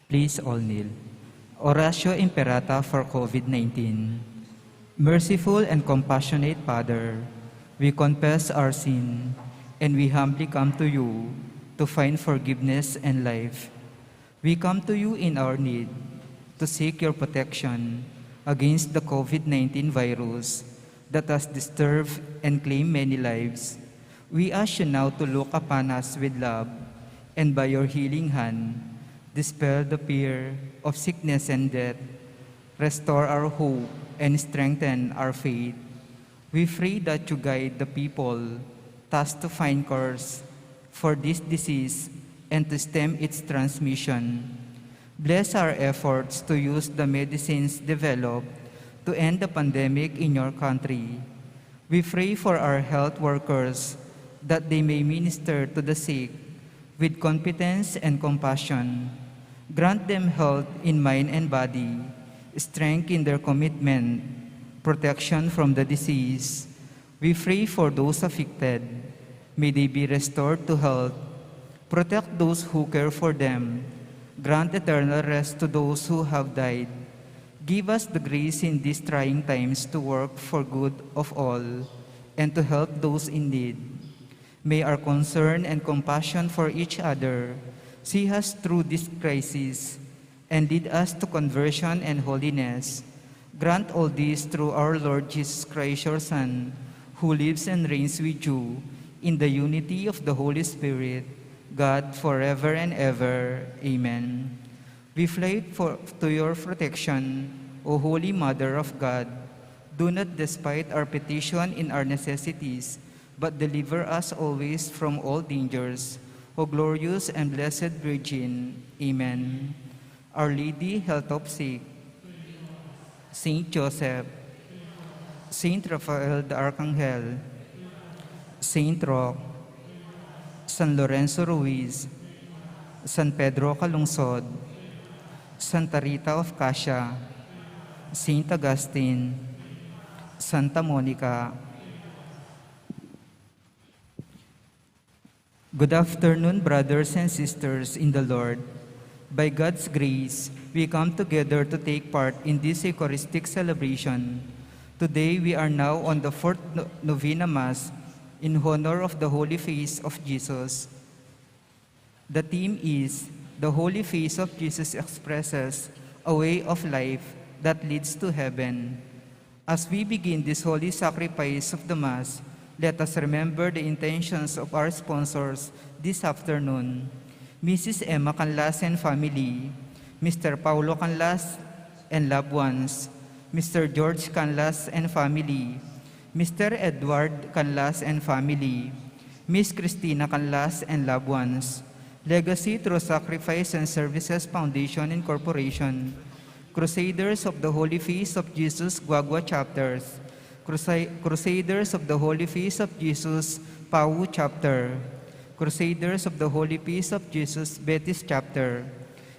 Please all kneel. Oratio Imperata for COVID-19. Merciful and compassionate Father, we confess our sin and we humbly come to you to find forgiveness and life. We come to you in our need to seek your protection against the COVID-19 virus that has disturbed and claimed many lives. We ask you now to look upon us with love and by your healing hand, dispel the fear of sickness and death, restore our hope, and strengthen our faith. We pray that you guide the people tasked to find cures for this disease and to stem its transmission. Bless our efforts to use the medicines developed to end the pandemic in your country. We pray for our health workers that they may minister to the sick with competence and compassion. Grant them health in mind and body, strength in their commitment, protection from the disease. We pray for those afflicted. May they be restored to health. Protect those who care for them. Grant eternal rest to those who have died. Give us the grace in these trying times to work for good of all and to help those in need. May our concern and compassion for each other see us through this crisis and lead us to conversion and holiness. Grant all this through our Lord Jesus Christ, your Son, who lives and reigns with you in the unity of the Holy Spirit, God, forever and ever. Amen. We fly to your protection, O Holy Mother of God. Do not despise our petition in our necessities, but deliver us always from all dangers. O glorious and blessed Virgin. Amen. Our Lady, health of sick, Saint Joseph, Saint Raphael the Archangel, Saint Roque, San Lorenzo Ruiz, San Pedro Calungsod, Santa Rita of Cassia, Saint Augustine, Santa Monica. Good afternoon, brothers and sisters in the Lord. By God's grace, we come together to take part in this Eucharistic celebration. Today, we are now on the fourth Novena Mass in honor of the Holy Face of Jesus. The theme is, the Holy Face of Jesus expresses a way of life that leads to heaven. As we begin this holy sacrifice of the Mass, let us remember the intentions of our sponsors this afternoon. Mrs. Emma Canlas and family, Mr. Paulo Canlas and loved ones, Mr. George Canlas and family, Mr. Edward Canlas and family, Miss Christina Canlas and loved ones, Legacy Through Sacrifice and Services Foundation Incorporation, Crusaders of the Holy Face of Jesus Guagua Chapters, Crusaders of the Holy Face of Jesus Pau Chapter, Crusaders of the Holy Face of Jesus Betis Chapter,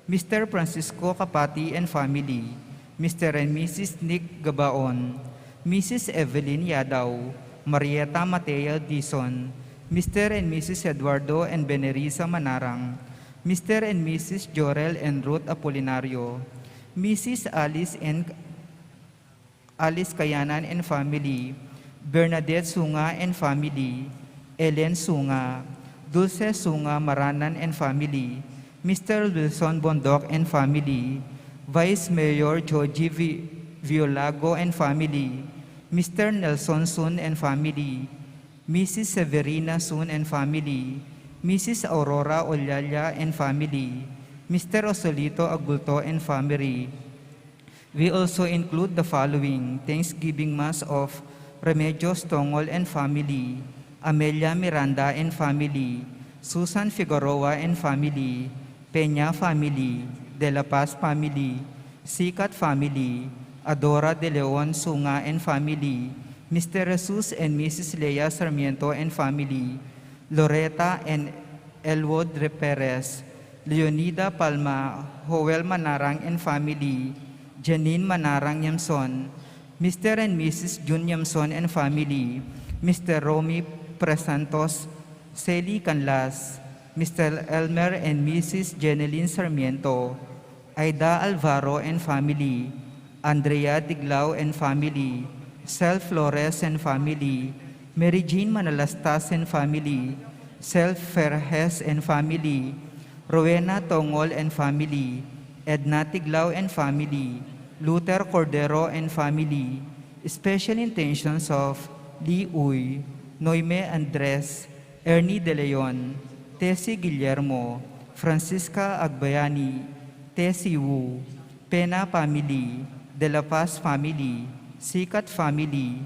Mr. Francisco Capati and family, Mr. and Mrs. Nick Gabaon, Mrs. Evelyn Yadaw, Marieta Mateo Dizon, Mr. and Mrs. Eduardo and Beneriza Manarang, Mr. and Mrs. Jorel and Ruth Apolinario, Mrs. Alice Kayanan and family, Bernadette Sunga and family, Ellen Sunga, Dulce Sunga Maranan and family, Mr. Wilson Bondok and family, Vice Mayor Joji Violago and family, Mr. Nelson Sun and family, Mrs. Severina Sun and family, Mrs. Aurora Olyaya and family, Mr. Osolito Agulto and family. We also include the following Thanksgiving Mass of Remedios Tongol and family, Amelia Miranda and family, Susan Figueroa and family, Peña family, De La Paz family, Sikat family, Adora De Leon Sunga and family, Mr. Jesus and Mrs. Lea Sarmiento and family, Loretta and Elwood Perez, Leonida Palma, Joel Manarang and family, Janine Manarang Yamson, Mr. and Mrs. Jun Yamson and family, Mr. Romy Presantos, Celi Canlas, Mr. Elmer and Mrs. Jeneline Sarmiento, Aida Alvaro and family, Andrea Diglao and family, Sel Flores and family, Mary Jean Manalastas and family, Sel Ferjes and family, Rowena Tongol and family, Edna Tiglao and family, Luther Cordero and family, special intentions of Lee Uy, Noime Andres, Ernie De Leon, Tessie Guillermo, Francisca Agbayani, Tessie Wu, Pena family, De La Paz family, Sikat family,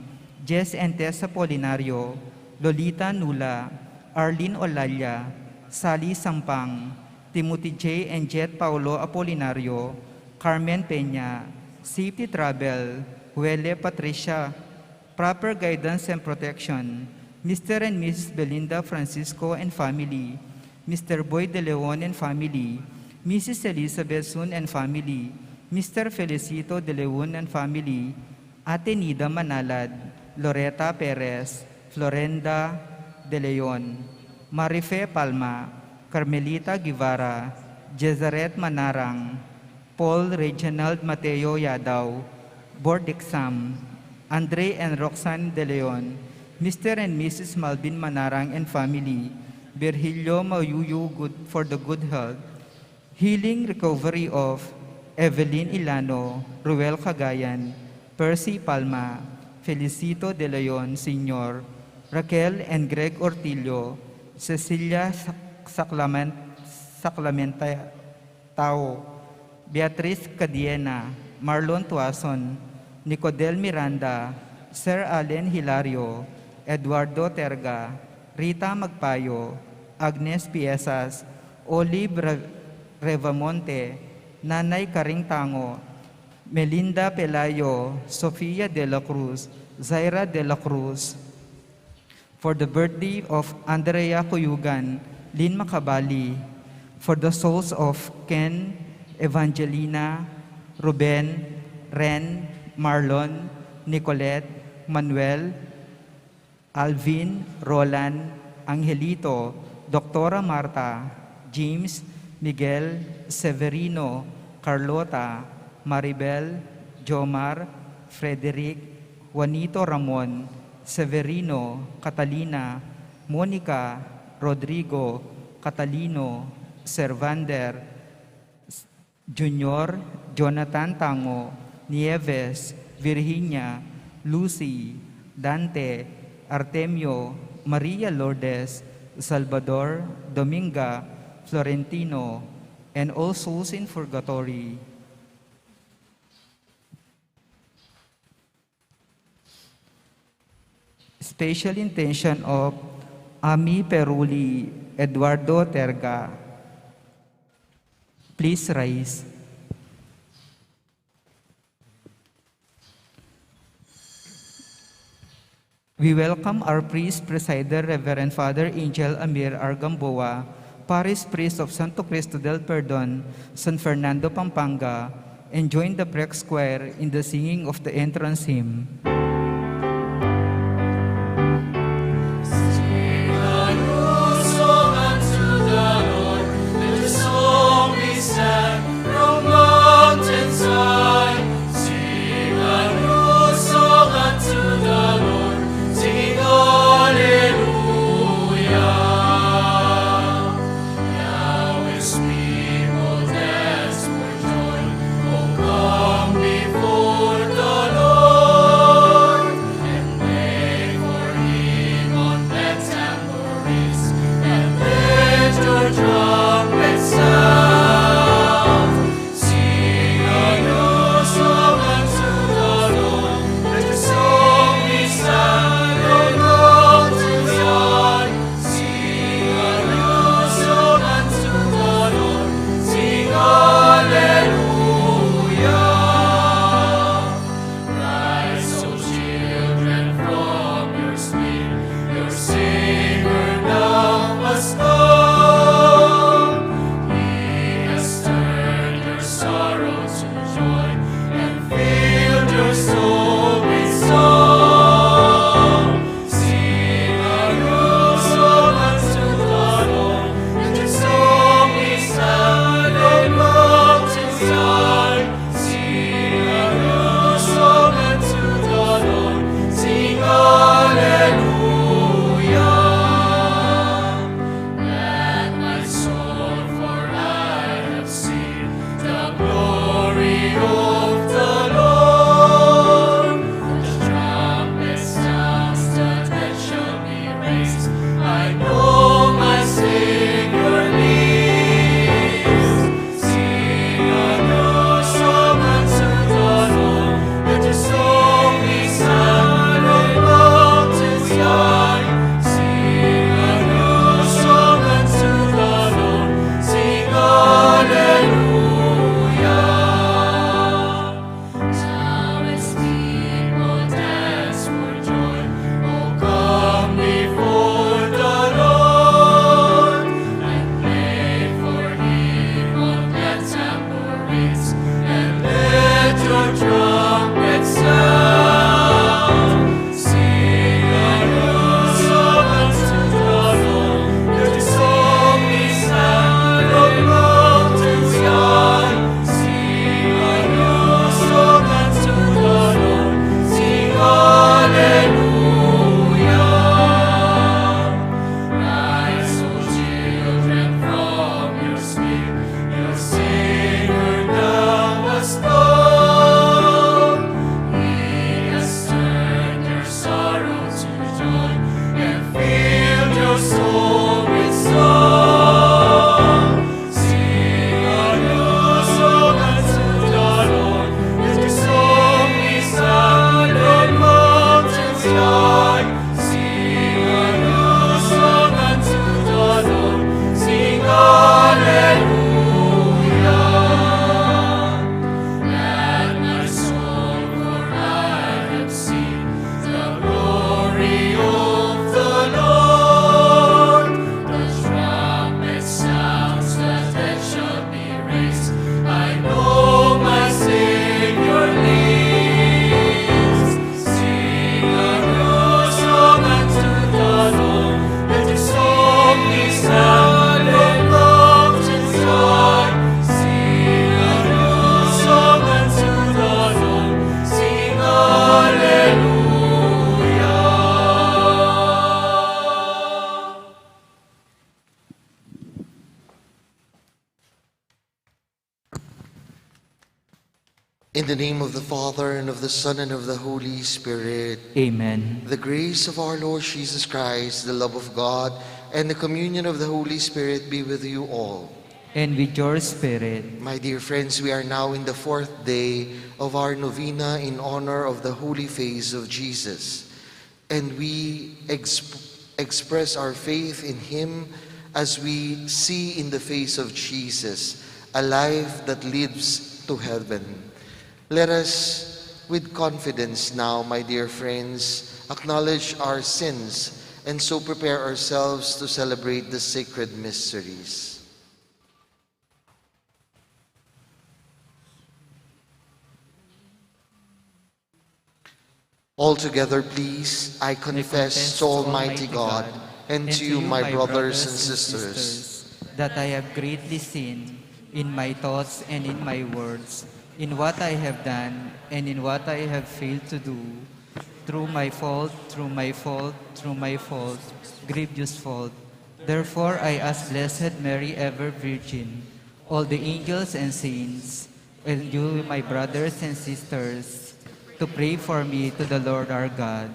Jess and Tessa Polinario, Lolita Nula, Arlene Olalia, Sally Sampang, Timothy J. and Jet Paulo Apolinario, Carmen Peña, Safety Travel, Huele Patricia, Proper Guidance and Protection, Mr. and Mrs. Belinda Francisco and family, Mr. Boy De Leon and family, Mrs. Elizabeth Sun and family, Mr. Felicito De Leon and family, Ate Nida Manalad, Loretta Perez, Florenda De Leon, Marife Palma, Carmelita Guevara, Jezaret Manarang, Paul Reginald Mateo Yadaw, Board Exam, Andre and Roxanne De Leon, Mr. and Mrs. Malvin Manarang and family, Virgilio Mayuyu for the good health, healing recovery of Evelyn Ilano, Ruel Cagayan, Percy Palma, Felicito De Leon Sr., Raquel and Greg Ortillo, Cecilia Saclamenta Tao, Beatriz Cadiena, Marlon Tuason, Nicodel Miranda, Sir Allen Hilario, Eduardo Terga, Rita Magpayo, Agnes Piesas, Olive Revamonte, Nanay Karing Tango, Melinda Pelayo, Sofia de la Cruz, Zaira de la Cruz, for the birthday of Andrea Cuyugan, Lynn Macabali, for the souls of Ken, Evangelina, Ruben, Ren, Marlon, Nicolette, Manuel, Alvin, Roland, Angelito, Doctora Marta, James, Miguel, Severino, Carlota, Maribel, Jomar, Frederick, Juanito Ramon, Severino, Catalina, Monica, Rodrigo, Catalino, Servander, Junior, Jonathan Tango, Nieves, Virginia, Lucy, Dante, Artemio, Maria Lourdes, Salvador, Dominga, Florentino, and all souls in purgatory. Special intention of Ami Peruli, Eduardo Terga. Please rise. We welcome our priest presider, Reverend Father Angel Amir Argamboa, Parish Priest of Santo Cristo del Perdon, San Fernando, Pampanga, and join the Breck Choir in the singing of the entrance hymn. Before the Lord. the name of the Father, and of the Son, and of the Holy Spirit. Amen. The grace of our Lord Jesus Christ, the love of God, and the communion of the Holy Spirit be with you all. And with your spirit. My dear friends, we are now in the fourth day of our novena in honor of the Holy Face of Jesus. And we express our faith in Him as we see in the face of Jesus a life that leads to heaven. Let us, with confidence now, my dear friends, acknowledge our sins and so prepare ourselves to celebrate the sacred mysteries. Altogether, please, I confess to Almighty God and to you, my brothers and sisters, that I have greatly sinned in my thoughts and in my words, in what I have done and in what I have failed to do, through my fault, grievous fault. Therefore, I ask Blessed Mary, ever Virgin, all the angels and saints, and you, my brothers and sisters, to pray for me to the Lord our God.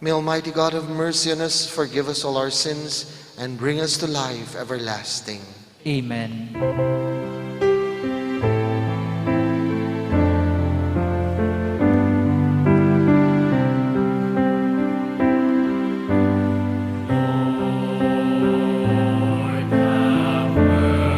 May Almighty God have mercy on us, forgive us all our sins, and bring us to life everlasting. Amen. Lord, have mercy.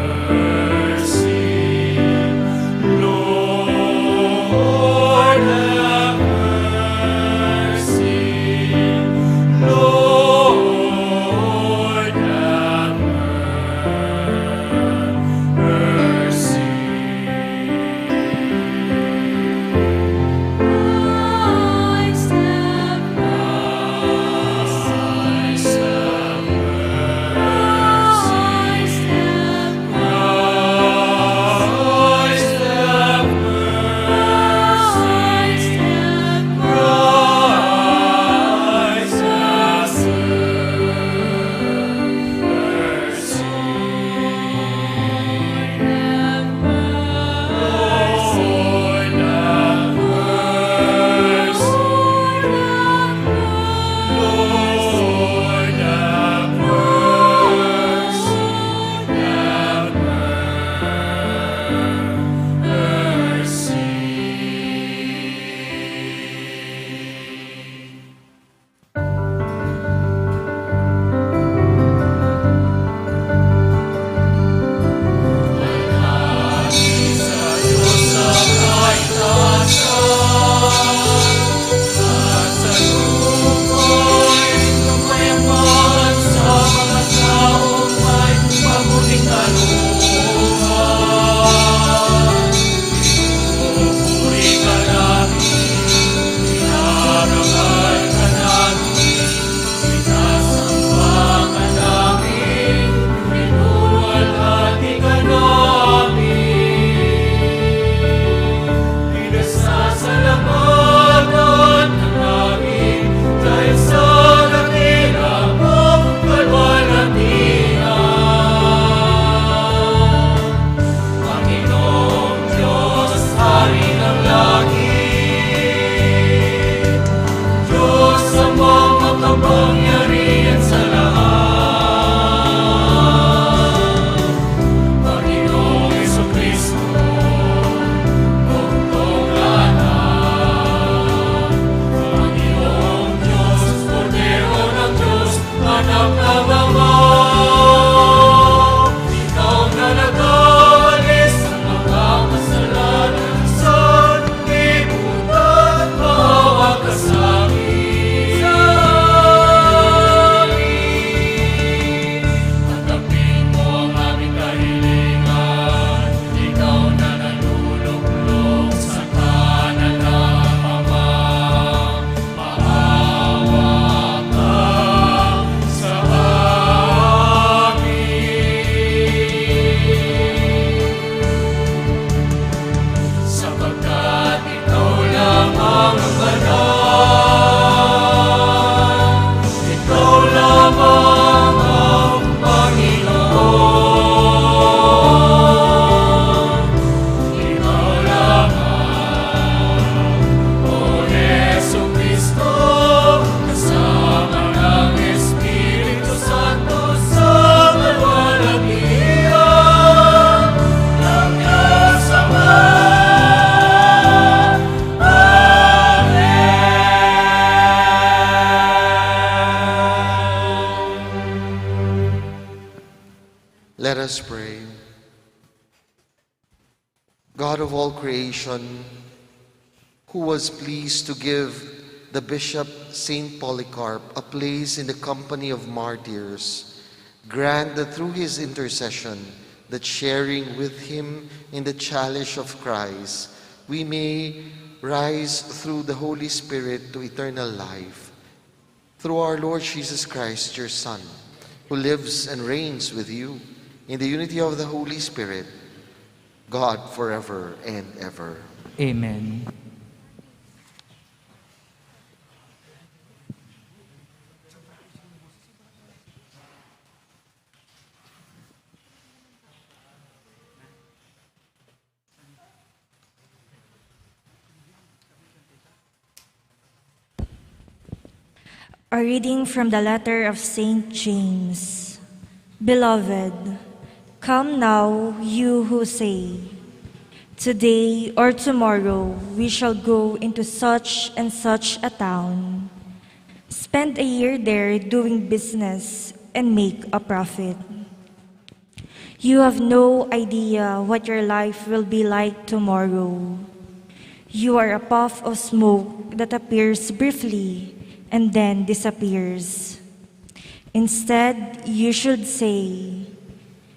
us pray. God of all creation, who was pleased to give the Bishop Saint Polycarp a place in the company of martyrs, grant that through his intercession, that sharing with him in the chalice of Christ, we may rise through the Holy Spirit to eternal life. Through our Lord Jesus Christ, your Son, who lives and reigns with you in the unity of the Holy Spirit, God forever and ever. Amen. A reading from the letter of Saint James. Beloved, come now, you who say, today or tomorrow we shall go into such and such a town, spend a year there doing business and make a profit. You have no idea what your life will be like tomorrow. You are a puff of smoke that appears briefly and then disappears. Instead, you should say,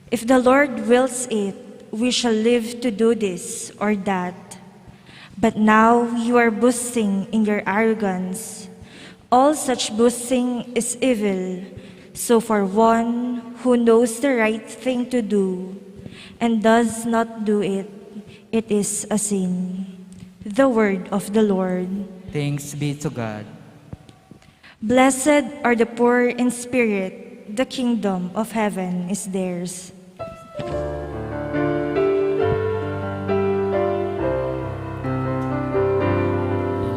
if the Lord wills it, we shall live to do this or that. But now you are boasting in your arrogance. All such boasting is evil. So for one who knows the right thing to do and does not do it, it is a sin. The word of the Lord. Thanks be to God. Blessed are the poor in spirit, the kingdom of heaven is theirs.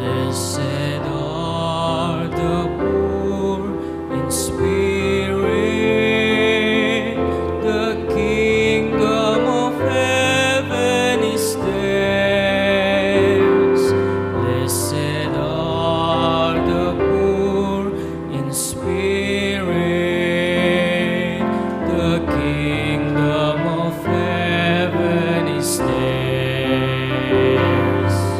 Blessed are the poor in spirit, the kingdom of heaven is theirs. Blessed are the poor in spirit, the kingdom of heaven is theirs.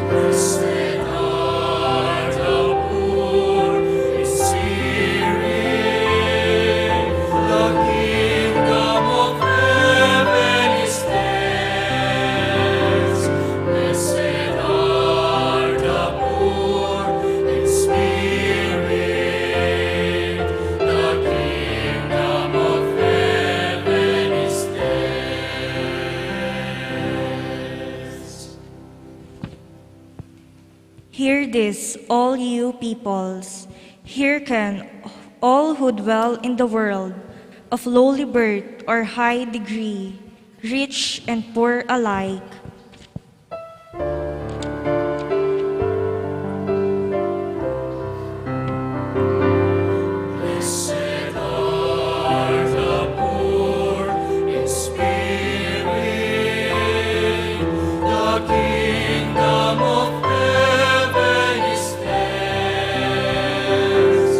Blessed are the poor in spirit, the kingdom of heaven is theirs. Blessed are the poor in spirit, the kingdom of heaven is theirs. Hear this, all you peoples. Hearken, all who dwell in the world, of lowly birth or high degree, rich and poor alike. Blessed are the poor in spirit, the kingdom of heaven is theirs.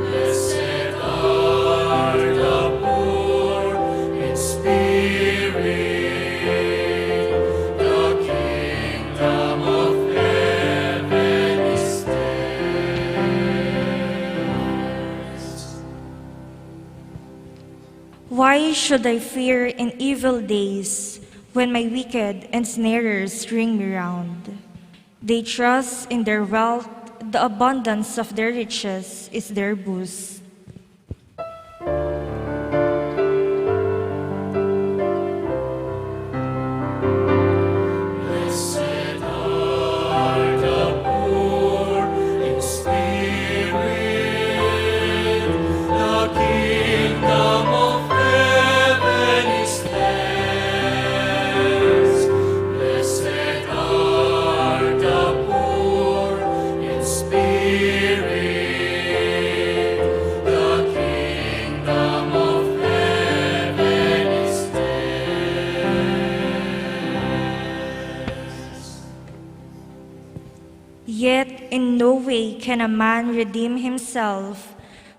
Blessed are the poor in spirit, the kingdom of heaven is theirs. Why should I fear in evil days when my wicked ensnarers ring me round? They trust in their wealth, the abundance of their riches is their boast. Blessed are the poor in spirit, the kingdom of heaven is theirs. Blessed are the poor in spirit, the kingdom of heaven is theirs. Yet in no way can a man redeem himself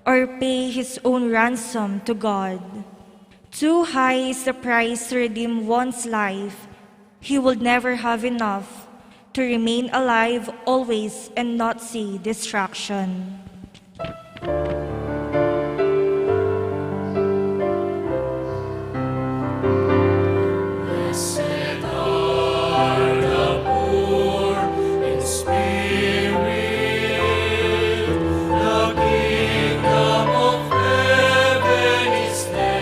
or pay his own ransom to God. Too high is the price to redeem one's life. He will never have enough to remain alive always and not see destruction. Blessed are the poor in spirit, the kingdom of heaven is theirs.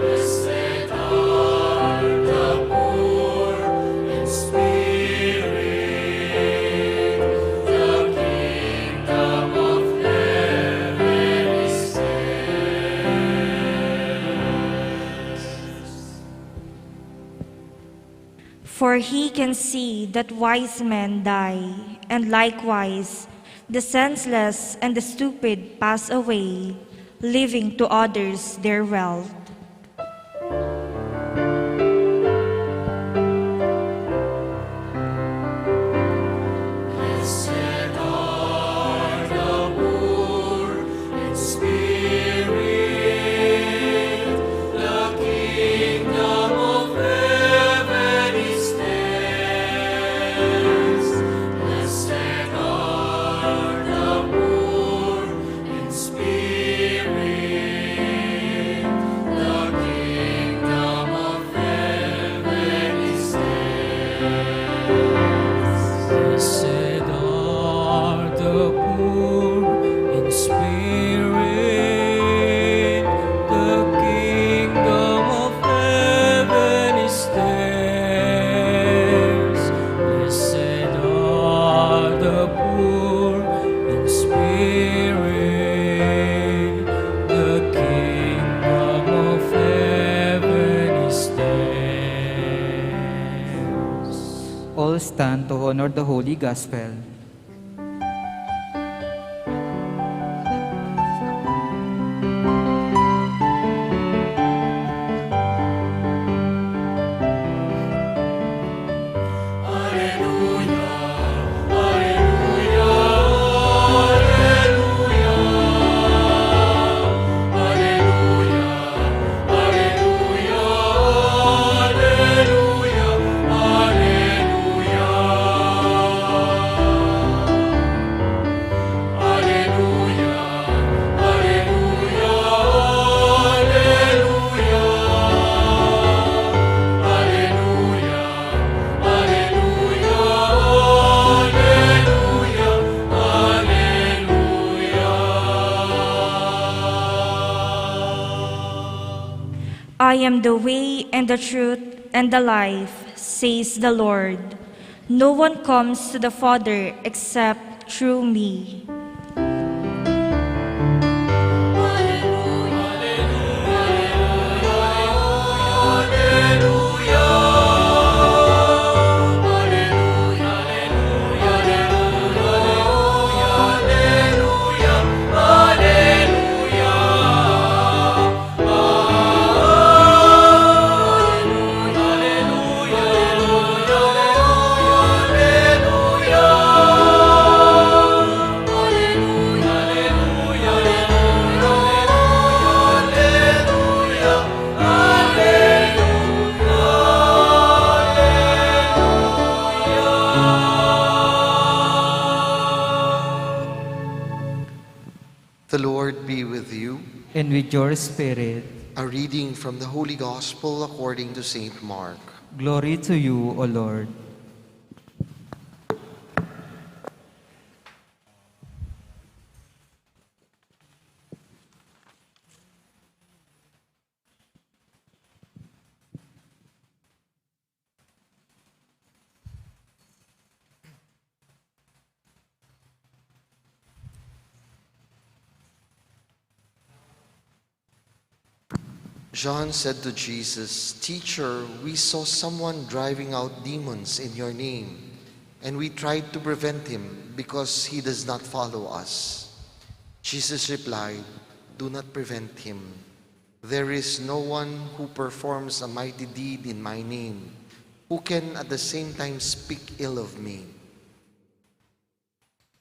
Blessed are the poor in spirit, the kingdom of heaven is theirs. For he can see that wise men die, and likewise the senseless and the stupid pass away, leaving to others their wealth. Blessed are the poor in spirit, the kingdom of heaven is theirs. Blessed are the poor in spirit, the kingdom of heaven is theirs. Blessed are the poor in spirit, the kingdom of heaven is theirs. Blessed are the poor in spirit, the kingdom of heaven is theirs. All stand to honor the Holy Gospel. I am the way and the truth and the life, says the Lord. No one comes to the Father except through me. The Lord be with you. And with your spirit, A reading from the Holy Gospel according to St. Mark. glory to you, O Lord. John said to Jesus, "Teacher, we saw someone driving out demons in your name, and we tried to prevent him because he does not follow us." Jesus replied, "Do not prevent him. There is no one who performs a mighty deed in my name who can at the same time speak ill of me.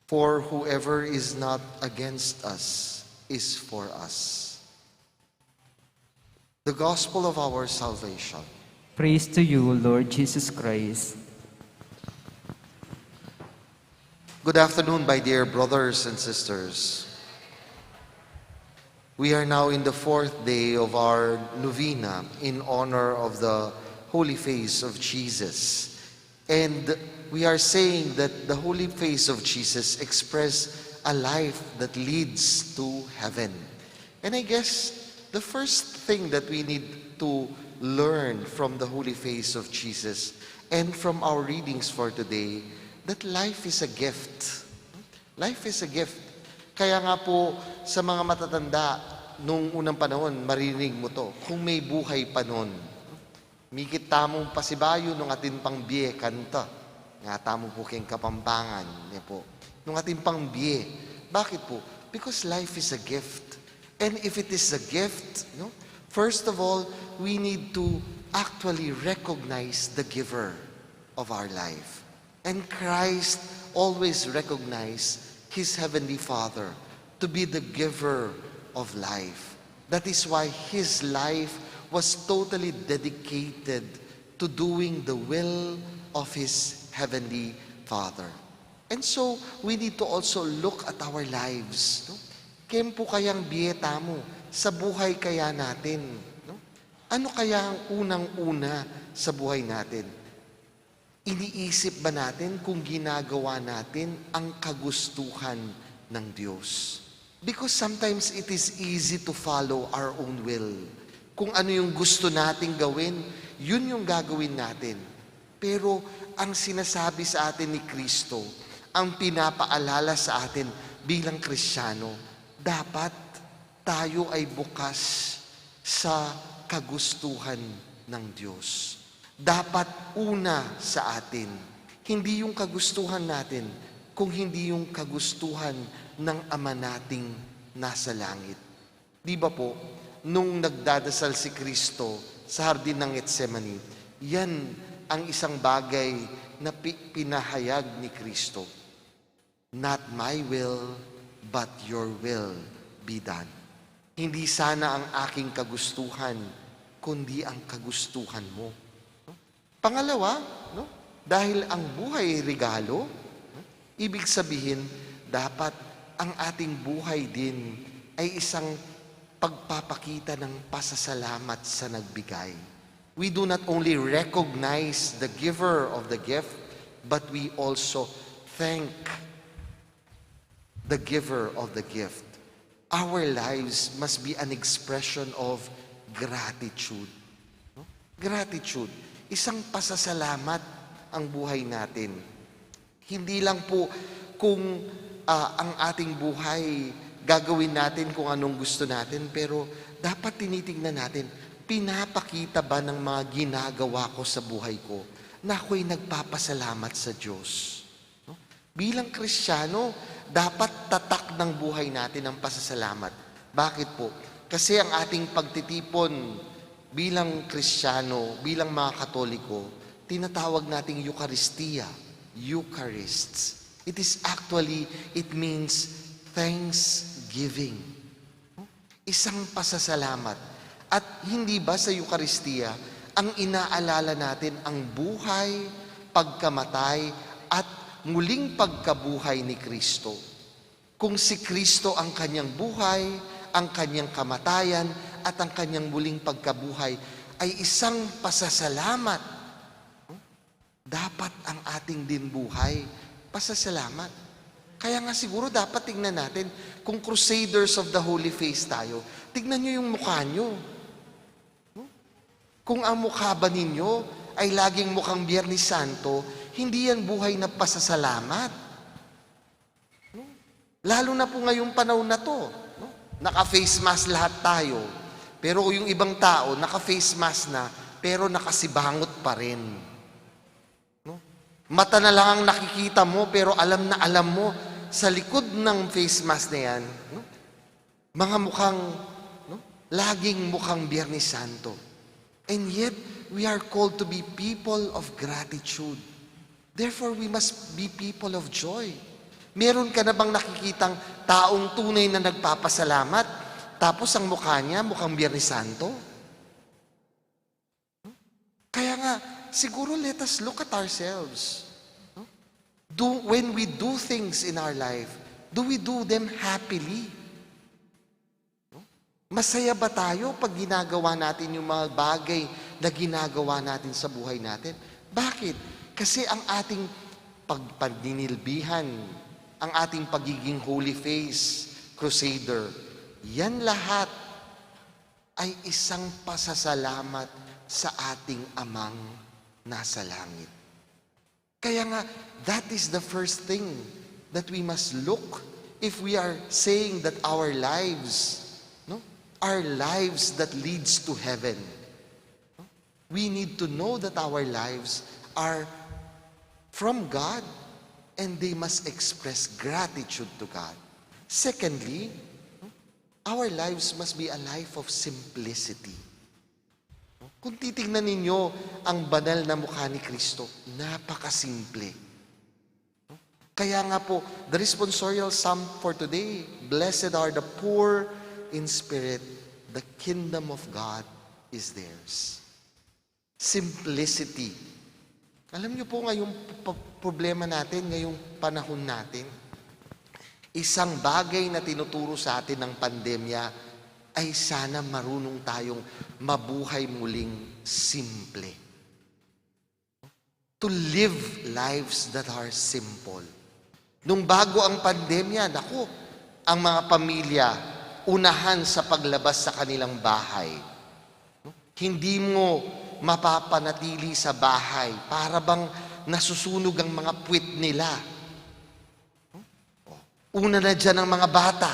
For whoever is not against us is for us." the gospel of our salvation. Praise to you, Lord Jesus Christ. Good afternoon, my dear brothers and sisters. We are now in the fourth day of our novena in honor of the Holy Face of Jesus. And we are saying that the Holy Face of Jesus express a life that leads to heaven. And I guess the first thing that we need to learn from the Holy Face of Jesus and from our readings for today, that life is a gift. Life is a gift. Kaya nga po sa mga matatanda, nung unang panahon, marinig mo to, kung may buhay pa nun, mikit tamong pasibayo nung atin pang biye kanta, nga tamong po keng kapampangan, niya po, nung atin pang biye. Bakit po? Because life is a gift. And if it is a gift, no, first of all, we need to actually recognize the giver of our life. And Christ always recognized His Heavenly Father to be the giver of life. That is why His life was totally dedicated to doing the will of His Heavenly Father. And so, we need to also look at our lives. No? Kem po kayang biyeta mo sa buhay kaya natin? No? Ano kaya ang unang-una sa buhay natin? Iniisip ba natin kung ginagawa natin ang kagustuhan ng Diyos? Because sometimes it is easy to follow our own will. Kung ano yung gusto nating gawin, yun yung gagawin natin. Pero ang sinasabi sa atin ni Kristo, ang pinapaalala sa atin bilang Kristiyano, dapat tayo ay bukas sa kagustuhan ng Diyos. Dapat una sa atin, hindi yung kagustuhan natin, kung hindi yung kagustuhan ng Ama nating nasa langit. Di ba po, nung nagdadasal si Kristo sa hardin ng Getsemani, yan ang isang bagay na pinahayag ni Kristo. Not my will, but your will be done. Hindi sana ang aking kagustuhan, kundi ang kagustuhan mo. Pangalawa, no? Dahil ang buhay ay regalo, no? Ibig sabihin, dapat ang ating buhay din ay isang pagpapakita ng pasasalamat sa nagbigay. We do not only recognize the giver of the gift, but we also thank the giver of the gift. Our lives must be an expression of gratitude. No? Gratitude. Isang pasasalamat ang buhay natin. Hindi lang po kung ang ating buhay gagawin natin kung anong gusto natin, pero dapat tinitingnan natin, pinapakita ba ng mga ginagawa ko sa buhay ko na ako'y nagpapasalamat sa Diyos? No? Bilang Kristiyano, dapat tatak ng buhay natin ang pasasalamat. Bakit po? Kasi ang ating pagtitipon bilang Kristiyano, bilang mga Katoliko, tinatawag nating Eucharistia, Eucharists. It means thanksgiving. Isang pasasalamat. At hindi ba sa Eucharistia, ang inaalala natin ang buhay, pagkamatay, at muling pagkabuhay ni Kristo. Kung si Kristo ang kanyang buhay, ang kanyang kamatayan, at ang kanyang muling pagkabuhay ay isang pasasalamat. Dapat ang ating din buhay, pasasalamat. Kaya nga siguro dapat tingnan natin, kung Crusaders of the Holy Face tayo, tignan nyo yung mukha nyo. Kung ang mukha ba ninyo ay laging mukhang Biyernes Santo, hindi yan buhay na pasasalamat. Lalo na po ngayong panahon na to. Naka-face mask lahat tayo. Pero yung ibang tao, naka-face mask na, pero nakasibangot pa rin. Mata na lang ang nakikita mo, pero alam na alam mo, sa likod ng face mask na yan, mga mukhang, laging mukhang Biyernes Santo. And yet, we are called to be people of gratitude. Therefore, we must be people of joy. Meron ka na bang nakikitang taong tunay na nagpapasalamat, tapos ang mukha niya mukhang Biyernes Santo? siguro let us look at ourselves. No? When we do things in our life, do we do them happily? No? Masaya ba tayo pag ginagawa natin yung mga bagay na ginagawa natin sa buhay natin? Bakit? Kasi ang ating pagpaninilbihan, ang ating pagiging holy face, crusader, yan lahat ay isang pasasalamat sa ating amang nasa langit. Kaya nga, that is the first thing that we must look if we are saying that our lives, no, our lives that leads to heaven. No? We need to know that our lives are from God and they must express gratitude to God. Secondly, our lives must be a life of simplicity. Kung titingnan ninyo ang banal na mukha ni Kristo, napakasimple. Kaya nga po, the responsorial psalm for today, blessed are the poor in spirit, the kingdom of God is theirs. Simplicity. Alam niyo po ngayong problema natin, ngayong panahon natin, isang bagay na tinuturo sa atin ng pandemya ay sana marunong tayong mabuhay muling simple. To live lives that are simple. Nung bago ang pandemya, naku, ang mga pamilya, unahan sa paglabas sa kanilang bahay. Hindi mo mapapanatili sa bahay para bang nasusunog ang mga puwit nila. Una na dyan ang mga bata.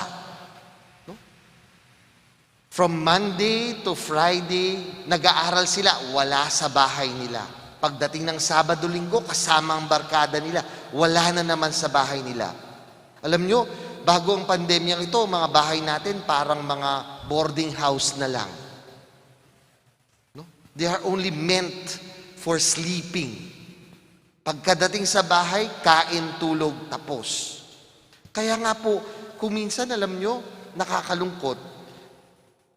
From Monday to Friday, nag-aaral sila, wala sa bahay nila. Pagdating ng Sabado-Linggo, kasama ang barkada nila, wala na naman sa bahay nila. Alam nyo, bago ang pandemyang ito, mga bahay natin parang mga boarding house na lang. No? They are only meant for sleeping. Pagkadating sa bahay, kain, tulog, tapos. Kaya nga po, kung minsan, alam nyo, nakakalungkot,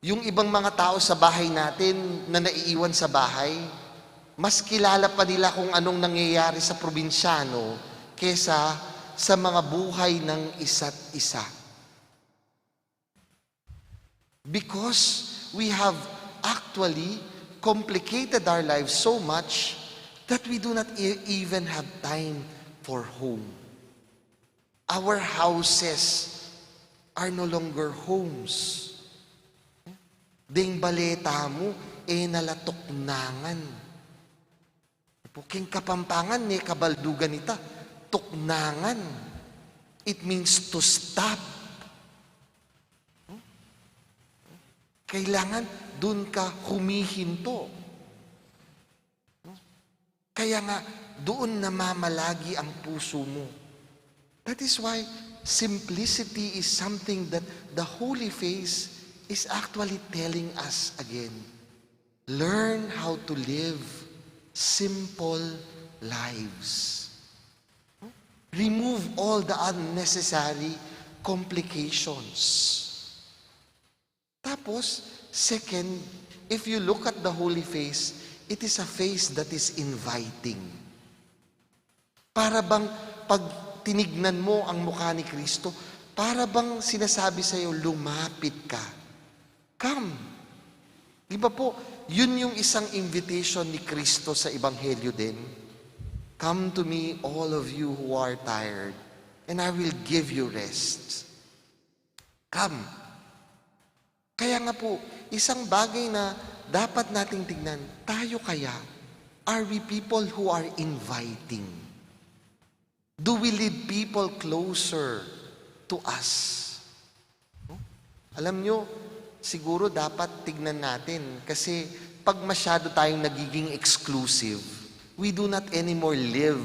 yung ibang mga tao sa bahay natin na naiiwan sa bahay, mas kilala pa nila kung anong nangyayari sa probinsyano kesa sa mga buhay ng isa't isa. Because we have actually complicated our lives so much that we do not even have time for home. Our houses are no longer homes. Ding baleta mo, nalatok nangan. Puking Kapampangan, kabaldugan ita, tuknangan. It means to stop. Kailangan dun ka humihinto. Kaya nga, doon namamalagi ang puso mo. That is why simplicity is something that the Holy Face is actually telling us again. Learn how to live simple lives. Remove all the unnecessary complications. Tapos, second, if you look at the Holy Face, it is a face that is inviting. Para bang pag tinignan mo ang mukha ni Kristo, para bang sinasabi sa iyo, lumapit ka. Come. Di ba po, yun yung isang invitation ni Kristo sa Ebanghelyo din. Come to me, all of you who are tired, and I will give you rest. Come. Kaya nga po, isang bagay na dapat nating tignan, tayo kaya, are we people who are inviting? Do we lead people closer to us? No? Alam nyo, siguro dapat tignan natin kasi pag masyado tayong nagiging exclusive, we do not anymore live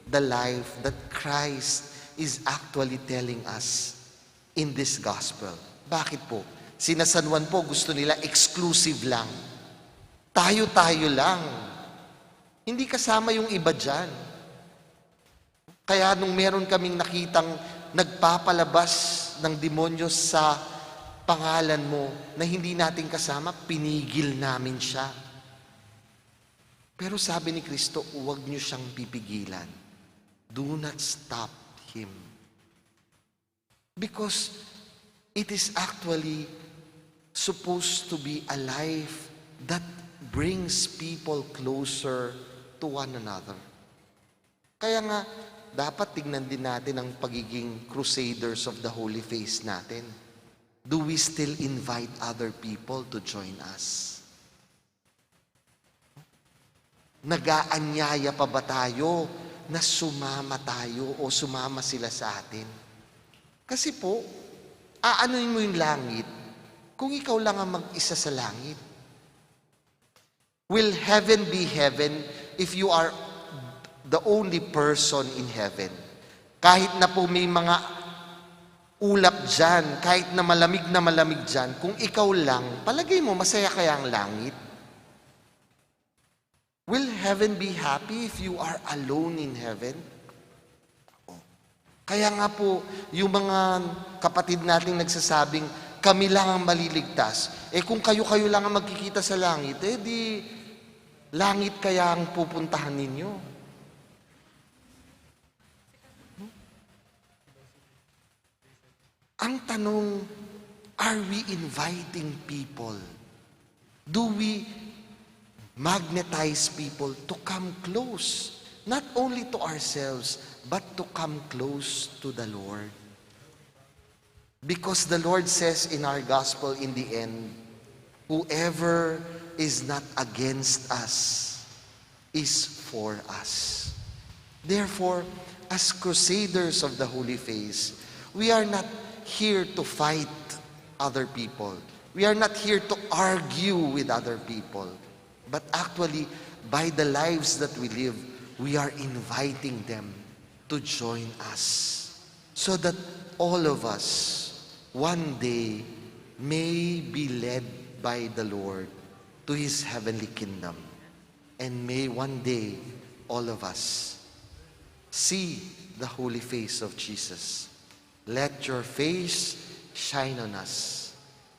the life that Christ is actually telling us in this gospel. Bakit po? Sina San Juan po gusto nila exclusive lang. Tayo-tayo lang. Hindi kasama yung iba dyan. Kaya nung meron kaming nakitang nagpapalabas ng demonyo sa pangalan mo na hindi natin kasama, pinigil namin siya. Pero sabi ni Kristo, huwag niyo siyang pipigilan. Do not stop him. Because it is actually supposed to be a life that brings people closer to one another. Kaya nga, dapat tignan din natin ang pagiging crusaders of the Holy Face natin. Do we still invite other people to join us? Nag-aanyaya pa ba tayo na sumama tayo o sumama sila sa atin? Kasi po, aanoin mo yung langit kung ikaw lang ang mag-isa sa langit. Will heaven be heaven if you are the only person in heaven? Kahit na po may mga ulap dyan, kahit na malamig dyan, kung ikaw lang, palagay mo, masaya kaya ang langit? Will heaven be happy if you are alone in heaven? Kaya nga po, yung mga kapatid nating nagsasabing, kami lang ang maliligtas. Kung kayo-kayo lang ang magkikita sa langit, di langit kaya ang pupuntahan ninyo. Ang tanong, are we inviting people? Do we magnetize people to come close? Not only to ourselves, but to come close to the Lord. Because the Lord says in our gospel in the end, whoever is not against us is for us. Therefore, as crusaders of the Holy Face, we are not here to fight other people. We are not here to argue with other people. But actually, by the lives that we live, we are inviting them to join us so that all of us one day may be led by the Lord to His heavenly kingdom. And may one day all of us see the holy face of Jesus. Let your face shine on us,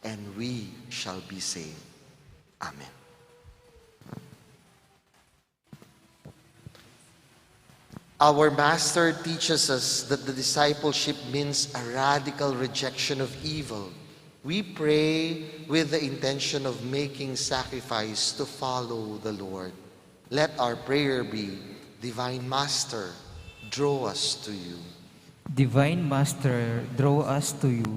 and we shall be saved. Amen. Our Master teaches us that the discipleship means a radical rejection of evil. We pray with the intention of making sacrifice to follow the Lord. Let our prayer be, Divine Master, draw us to you. Divine Master, draw us to you.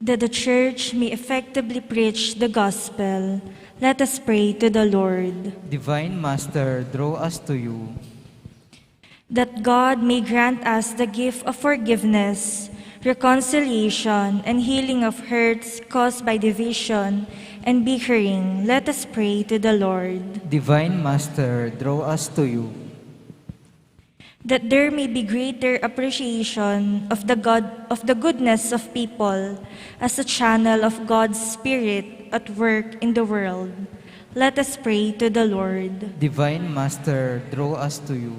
That the Church may effectively preach the gospel, let us pray to the Lord. Divine Master, draw us to you. That God may grant us the gift of forgiveness, reconciliation, and healing of hurts caused by division and bickering, let us pray to the Lord. Divine Master, draw us to you. That there may be greater appreciation of the goodness of people as a channel of God's Spirit at work in the world, let us pray to the Lord. Divine Master, draw us to you.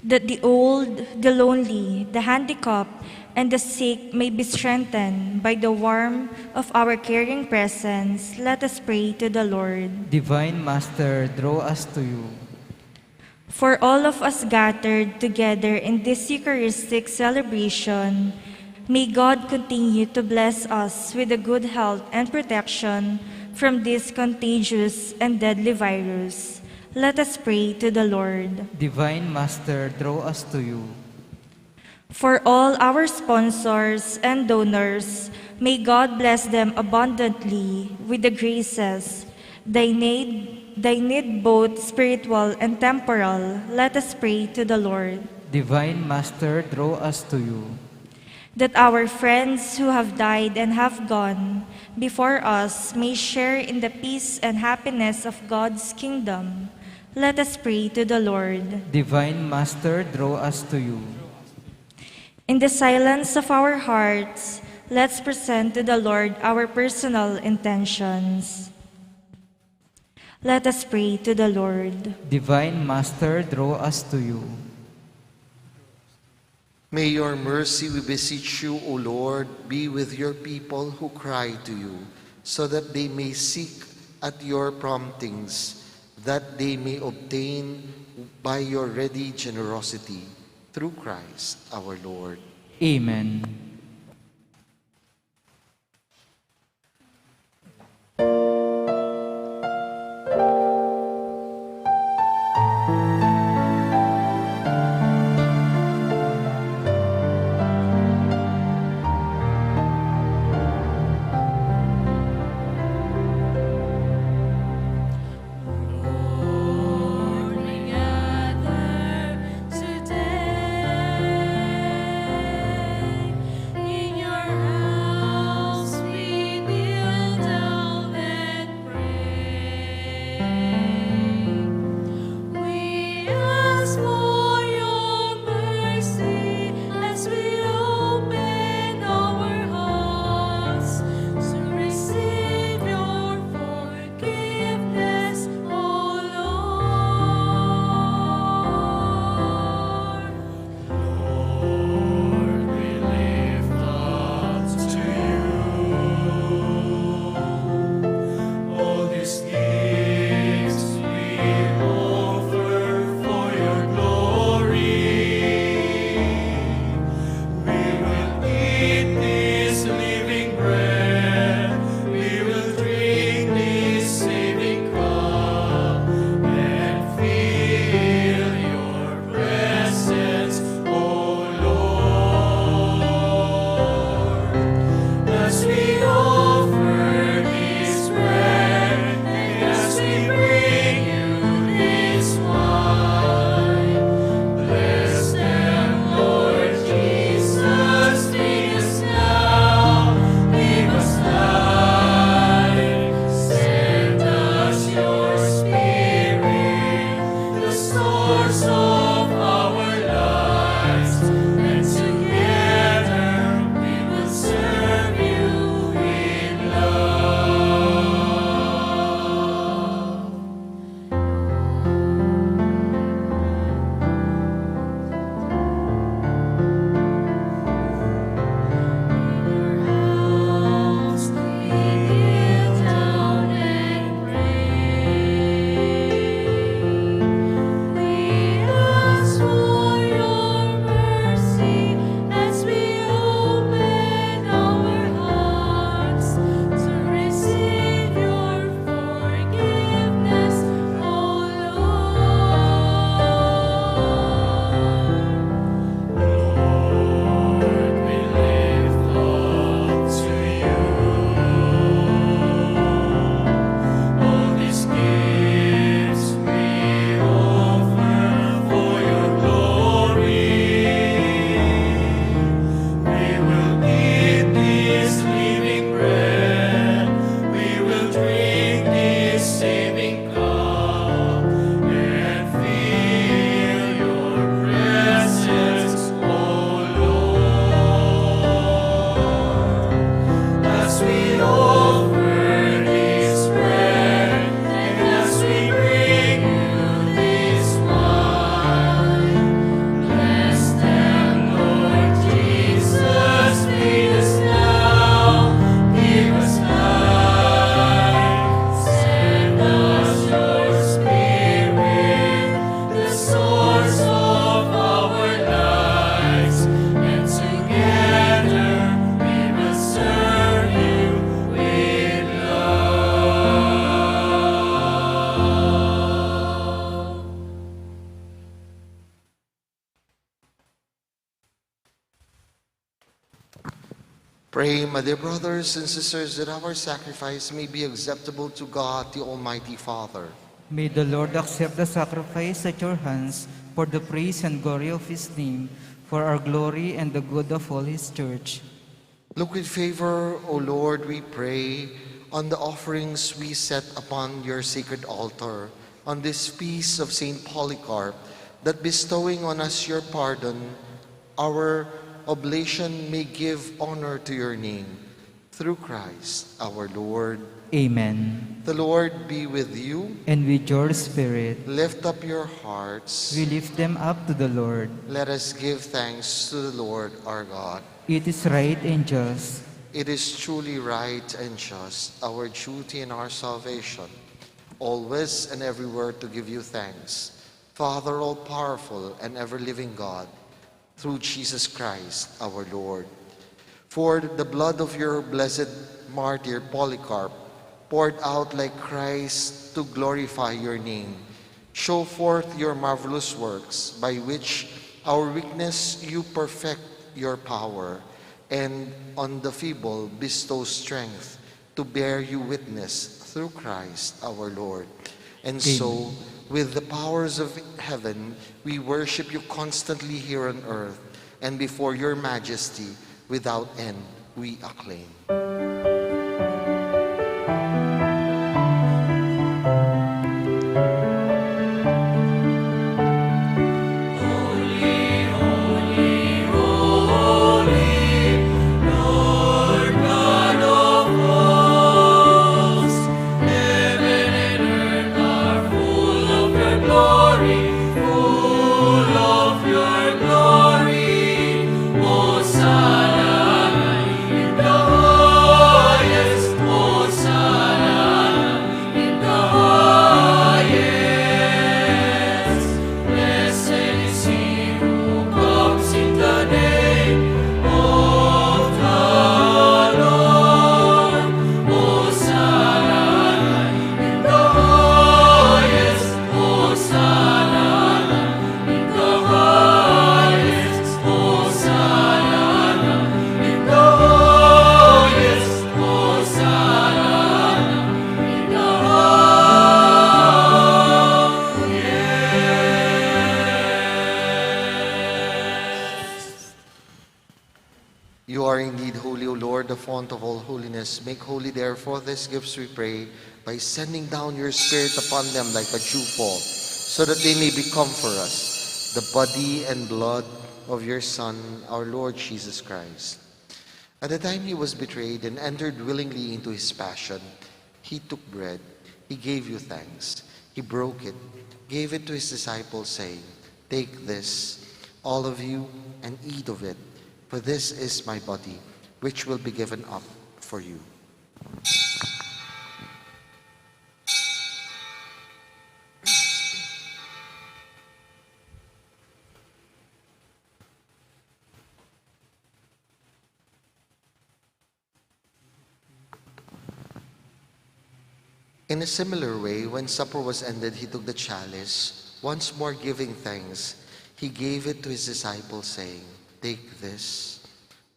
That the old, the lonely, the handicapped, and the sick may be strengthened by the warmth of our caring presence, let us pray to the Lord. Divine Master, draw us to you. For all of us gathered together in this Eucharistic celebration, may God continue to bless us with a good health and protection from this contagious and deadly virus. Let us pray to the Lord. Divine Master, draw us to you. For all our sponsors and donors, may God bless them abundantly with the graces they need both spiritual and temporal. Let us pray to the Lord. Divine Master, draw us to you. That our friends who have died and have gone before us may share in the peace and happiness of God's kingdom. Let us pray to the Lord. Divine Master, draw us to you. In the silence of our hearts, let's present to the Lord our personal intentions. Let us pray to the Lord. Divine Master, draw us to you. May your mercy, we beseech you, O Lord, be with your people who cry to you, so that they may seek at your promptings, that they may obtain by your ready generosity, through Christ our Lord. Amen. Lord, we gather today in your house. We kneel down and pray. We ask for your mercy as we open our hearts to receive your forgiveness, O Lord. Lord, we lift up to you all these gifts we offer for your glory. We will eat this living bread, we will drink this saving cup, and feel your presence, O Lord. As we offer this bread, and as we bring you this wine, bless them, Lord Jesus. Feed us now, give us life. Send us your Spirit, the source of our lives, and together we will serve you in love. House, we kneel down and pray. We ask for your mercy as we open our hearts to receive your forgiveness, O Lord. Lord, we lift up to you all these gifts we offer for your glory. We will eat this living bread, we will drink this saving cup, and feel your presence, O Lord. As we offer this bread, and as we bring you this wine, bless them, Lord Jesus. Feed us now, give us life. Send us your Spirit, the source of our lives, and together we will serve you with love. Pray, my dear brothers and sisters, that our sacrifice may be acceptable to God, the Almighty Father. May the Lord accept the sacrifice at your hands for the praise and glory of his name, for our glory and the good of all his church. Look with favor, O Lord, we pray, on the offerings we set upon your sacred altar on this feast of Saint Polycarp, that bestowing on us your pardon, our oblation may give honor to your name. through Christ our Lord. Amen. The Lord be with you. And with your spirit, Lift up your hearts. we lift them up to the Lord. Let us give thanks to the Lord our God. It is right and just, It is truly right and just, our duty and our salvation, always and everywhere to give you thanks, Father all-powerful and ever-living God, through Jesus Christ our Lord. For the blood of your blessed martyr Polycarp, poured out like Christ to glorify your name, show forth your marvelous works, by which our weakness you perfect your power, and on the feeble bestow strength to bear you witness through Christ our Lord. And so, with the powers of heaven, we worship you constantly here on earth, and before your majesty without end we acclaim. You are indeed holy, O Lord, the font of all holiness. Make holy, therefore, these gifts, we pray, by sending down your Spirit upon them like a dewfall, so that they may become for us the body and blood of your Son, our Lord Jesus Christ. At the time he was betrayed and entered willingly into his passion, he took bread, he gave you thanks, he broke it, gave it to his disciples, saying, "Take this, all of you, and eat of it. For this is my body, which will be given up for you." In a similar way, when supper was ended, he took the chalice, once more giving thanks. He gave it to his disciples, saying, "Take this,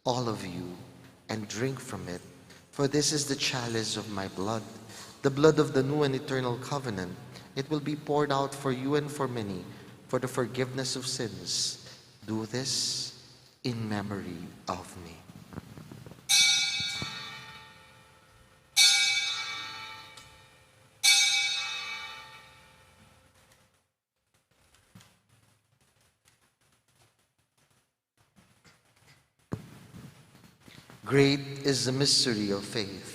all of you, and drink from it, for this is the chalice of my blood, the blood of the new and eternal covenant. It will be poured out for you and for many, for the forgiveness of sins. Do this in memory of me." Great is the mystery of faith.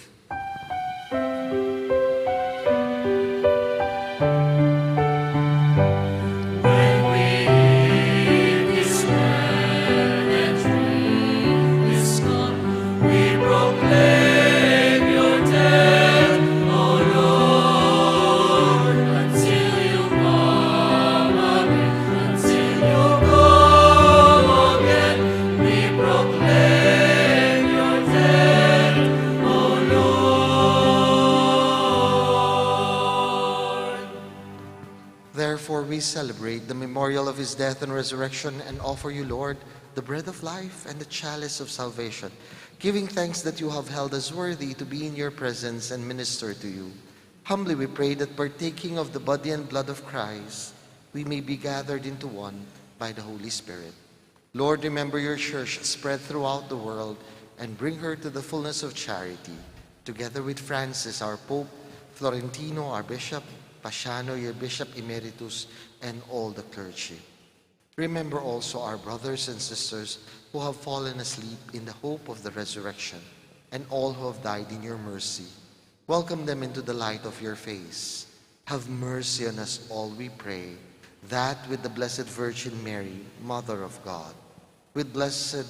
Therefore, we celebrate the memorial of his death and resurrection and offer you, Lord, the bread of life and the chalice of salvation, giving thanks that you have held us worthy to be in your presence and minister to you. Humbly we pray that partaking of the body and blood of Christ, we may be gathered into one by the Holy Spirit. Lord, remember your church spread throughout the world and bring her to the fullness of charity, together with Francis, our Pope, Florentino, our Bishop, Pasiano, your Bishop Emeritus, and all the clergy. Remember also our brothers and sisters who have fallen asleep in the hope of the resurrection. and all who have died in your mercy. Welcome them into the light of your face. Have mercy on us all, we pray, that with the Blessed Virgin Mary, Mother of God, with Blessed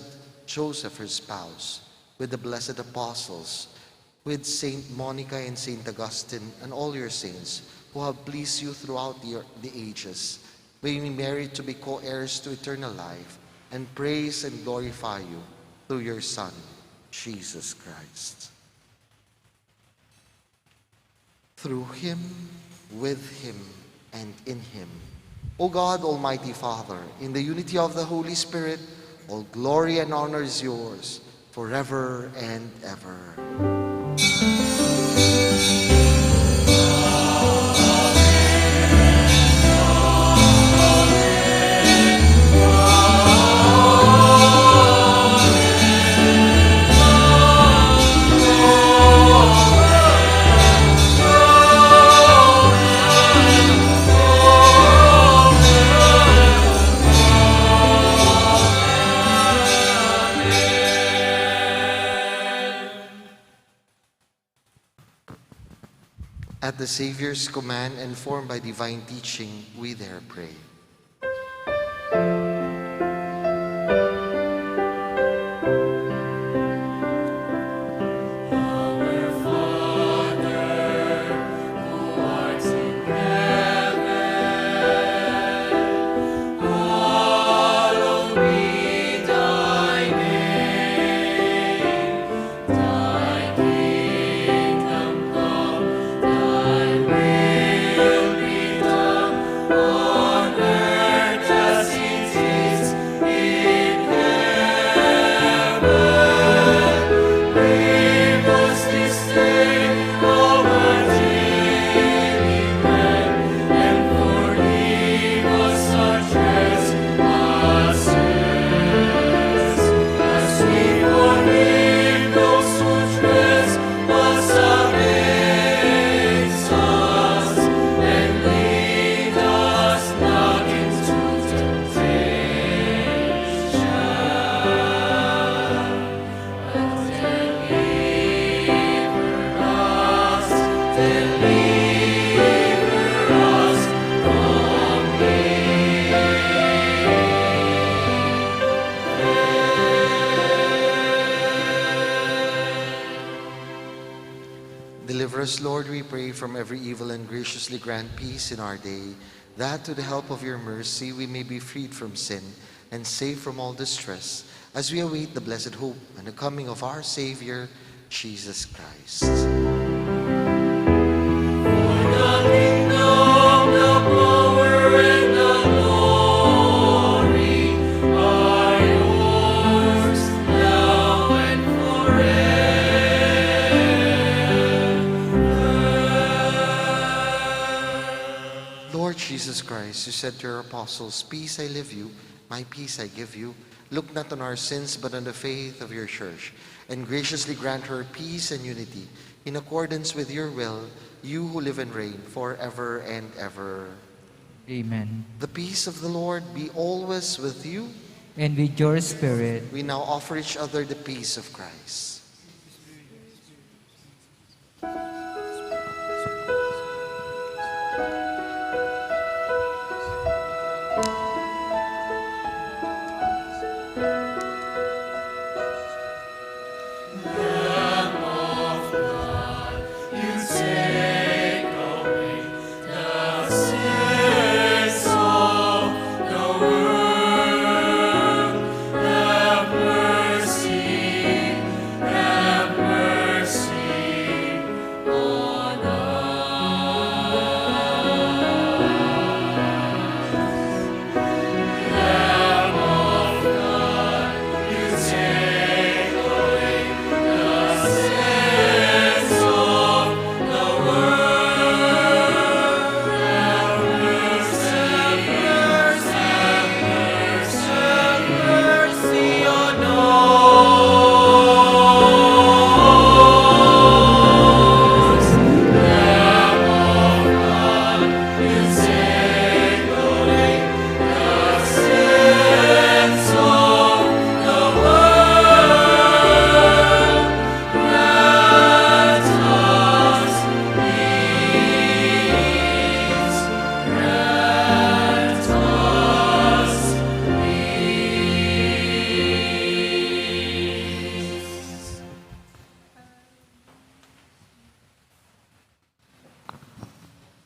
Joseph, her spouse, with the blessed apostles, with Saint Monica and Saint Augustine and all your saints who have pleased you throughout the ages, may we merit to be co-heirs to eternal life and praise and glorify you through your Son, Jesus Christ. Through him, with him, and in him, O God, Almighty Father, in the unity of the Holy Spirit, all glory and honor is yours forever and ever. At the Savior's command and formed by divine teaching, we dare pray. Our Father, who art in heaven, hallowed be thy name. Thy kingdom come, thy will be done on earth as it is in heaven. Give us this day our daily bread, and forgive us our trespasses, as we forgive those who trespass against us. And lead us not into temptation, but deliver us from Deliver us, Lord, we pray, from every evil, and graciously grant peace in our day, that to the help of your mercy we may be freed from sin and safe from all distress, as we await the blessed hope and the coming of our Savior, Jesus Christ. the kingdom, the power, and the glory are yours, now and forever. Lord Jesus Christ, you said to your apostles, "Peace I leave you, my peace I give you. Look not on our sins, but on the faith of your church, and graciously grant her peace and unity, in accordance with your will, you who live and reign forever and ever." Amen. The peace of the Lord be always with you. And with your spirit, We now offer each other the peace of Christ. You take away the sins of the world. Have mercy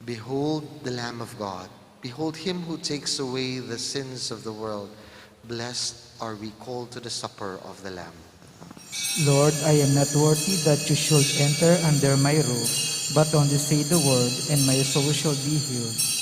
Behold the Lamb of God. Behold him who takes away the sins of the world. Blessed are we called to the supper of the Lamb. Lord, I am not worthy that you should enter under my roof, but only say the word, and my soul shall be healed.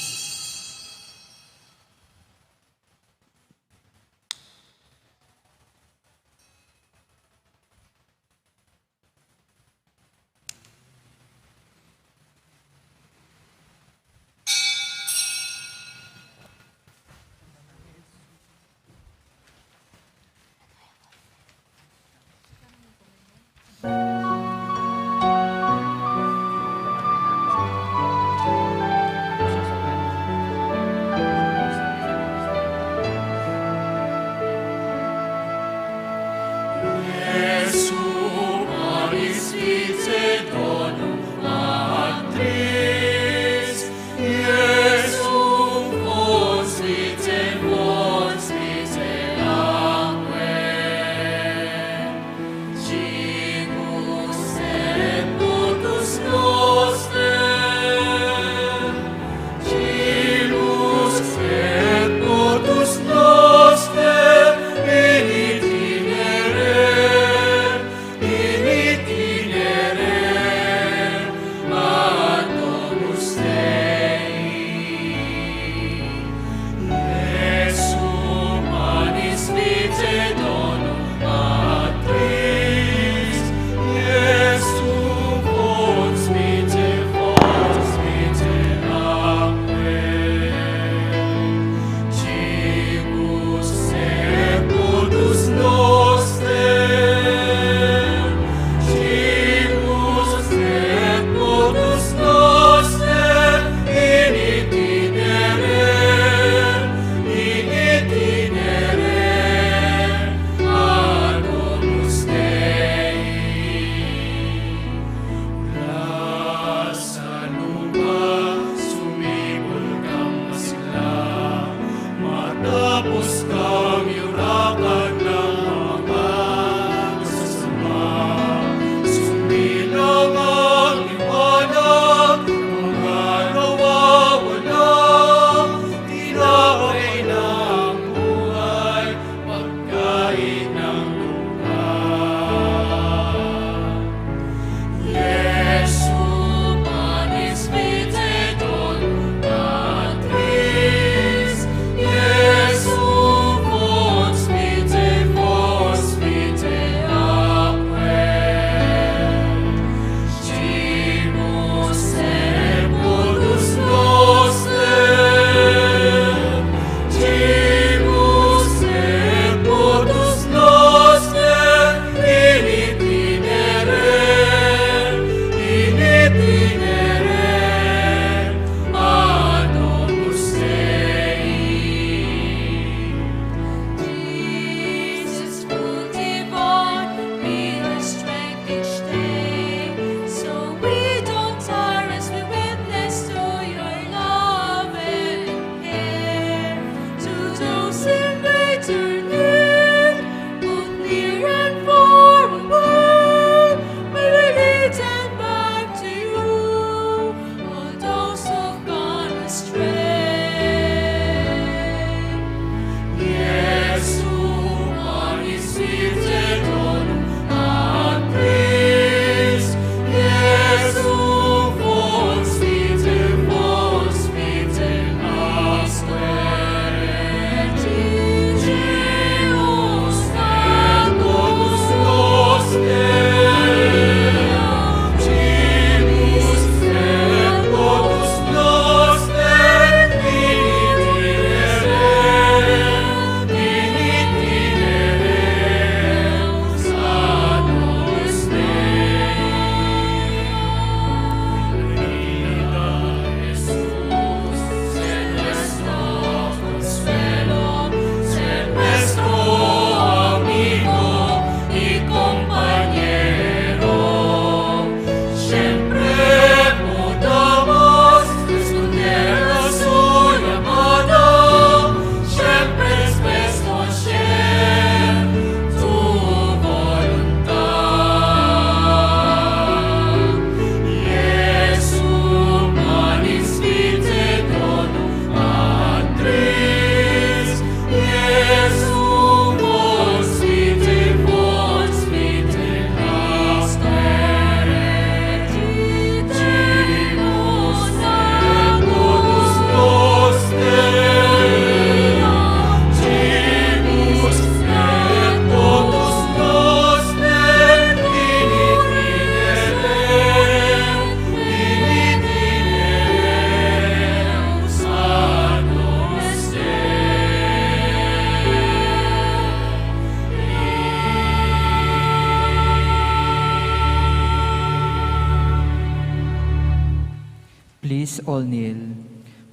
Please all kneel.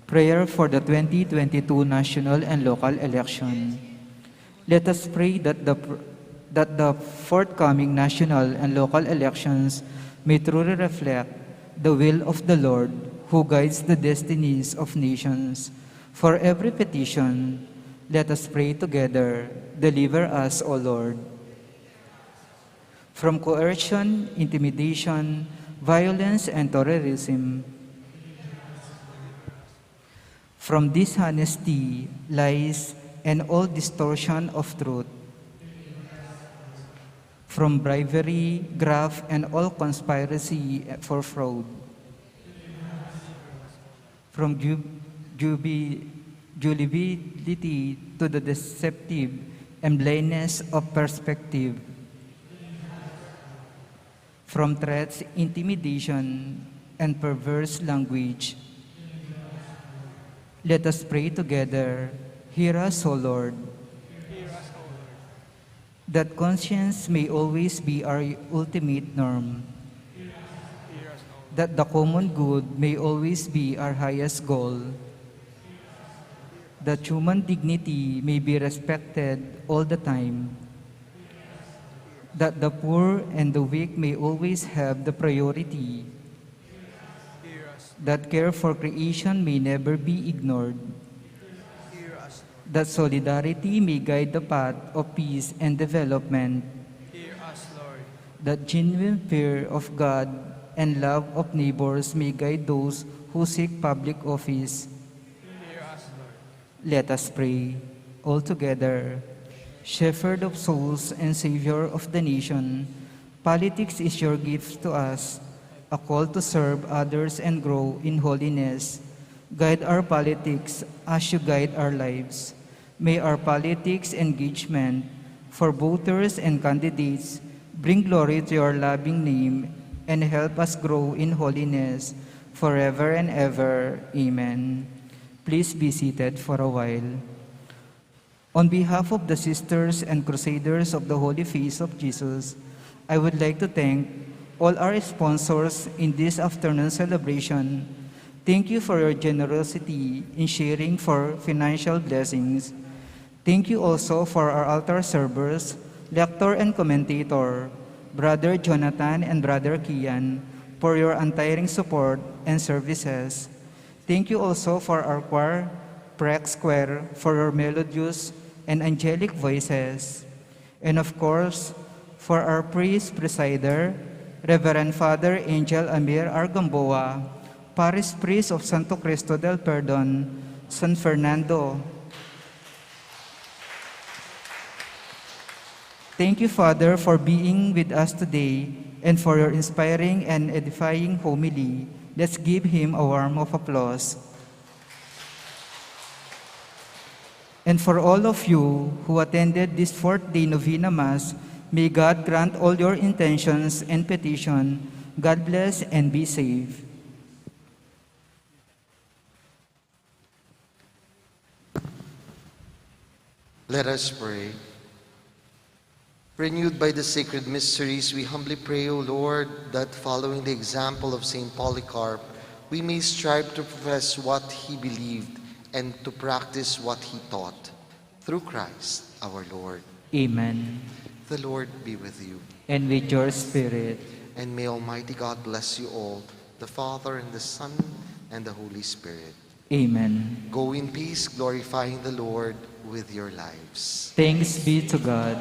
Prayer for the 2022 national and local election. Let us pray that the forthcoming national and local elections may truly reflect the will of the Lord who guides the destinies of nations. For every petition, let us pray together. Deliver us, O Lord, from coercion, intimidation, violence, and terrorism, from dishonesty, lies, and all distortion of truth, from bribery, graft, and all conspiracy for fraud, from gullibility to the deceptive and blindness of perspective, from threats, intimidation, and perverse language. Let us pray together. Hear us, O Lord, that conscience may always be our ultimate norm, that the common good may always be our highest goal, that human dignity may be respected all the time, that the poor and the weak may always have the priority, that care for creation may never be ignored, that solidarity may guide the path of peace and development, that genuine fear of God and love of neighbors may guide those who seek public office. Let us pray all together. Shepherd of souls and Savior of the nation, politics is your gift to us, a call to serve others and grow in holiness. Guide our politics as you guide our lives. May our politics engagement for voters and candidates bring glory to your loving name and help us grow in holiness forever and ever. Amen. Please be seated for a while. On behalf of the sisters and crusaders of the Holy Face of Jesus, I would like to thank all our sponsors in this afternoon celebration. Thank you for your generosity in sharing for financial blessings. Thank you also for our altar servers, lector and commentator, Brother Jonathan and Brother Kian, for your untiring support and services. Thank you also for our choir, Prax Square, for your melodious and angelic voices. And of course, for our priest presider, Reverend Father Angel Amir Argamboa, Parish Priest of Santo Cristo del Perdon, San Fernando. Thank you, Father, for being with us today and for your inspiring and edifying homily. Let's give him a warm of applause. And for all of you who attended this fourth-day Novena Mass, may God grant all your intentions and petition. God bless and be safe. Let us pray. Renewed by the sacred mysteries, we humbly pray, O Lord, that following the example of St. Polycarp, we may strive to profess what he believed and to practice what he taught. Through Christ our Lord. Amen. The Lord be with you. And with your spirit. And may Almighty God bless you all, the Father and the Son and the Holy Spirit. Amen. Go in peace, glorifying the Lord with your lives. Thanks be to God.